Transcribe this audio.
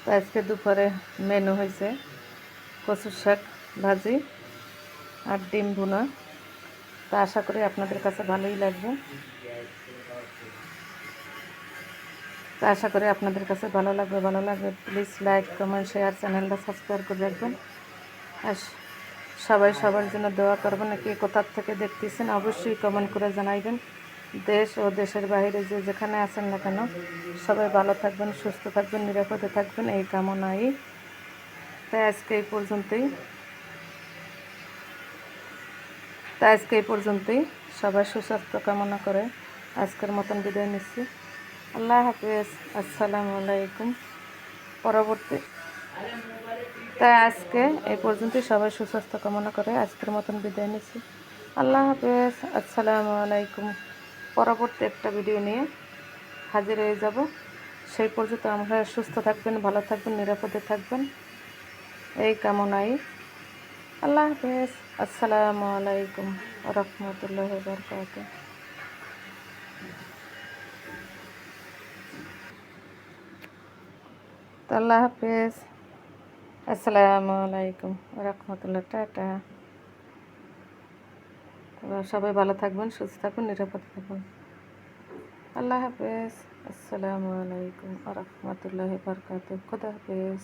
তো আজকে দুপুরে মেনু হয়েছে কচুর শাক ভাজি আর ডিম ভুনা। তো আশা করি আপনাদের কাছে ভালোই লাগবে। তো আশা করি আপনাদের কাছে ভালো লাগবে প্লিজ লাইক কমেন্ট শেয়ার চ্যানেলটা সাবস্ক্রাইব করে রাখবেন। আর সবাই সবার জন্য দোয়া করবেন। কে কোথার থেকে দেখতেছেন অবশ্যই কমেন্ট করে জানাইবেন। দেশ ও দেশের বাইরে যে যেখানে আছেন না কেন সবাই ভালো থাকবেন, সুস্থ থাকবেন, নিরাপদে থাকবেন এই কামনাই। তাই আজকে এই পর্যন্তই সবাই সুস্বাস্থ্য কামনা করে আজকের মতন বিদায় নিচ্ছি। আল্লাহ হাফেজ, আসসালামু আলাইকুম। পরবর্তী আজকে এই পর্যন্তই সবাই সুস্বাস্থ্য কামনা করে আজকের মতন বিদায় নিচ্ছি। আল্লাহ হাফেজ, আসসালামু আলাইকুম। পরবর্তী একটা ভিডিও নিয়ে হাজির হয়ে যাব। সেই পর্যন্ত আমরা সুস্থ থাকবেন, ভালো থাকবেন, নিরাপদে থাকবেন এই কামনাই। আল্লাহ হাফেজ, আসসালামু আলাইকুম রহমতুল্লাহি ওয়া বারাকাতুহু। আল্লাহ হাফেজ, আসসালামু আলাইকুম রহমতুল্লাহ। টাটা। সবাই ভালো থাকবেন, সুস্থ থাকবেন, নিরাপদে থাকবেন। আল্লাহ হাফেজ, আসসালামু আলাইকুম রহমতুল্লাহি ওয়া বারাকাতুহু। খুদা হাফেজ।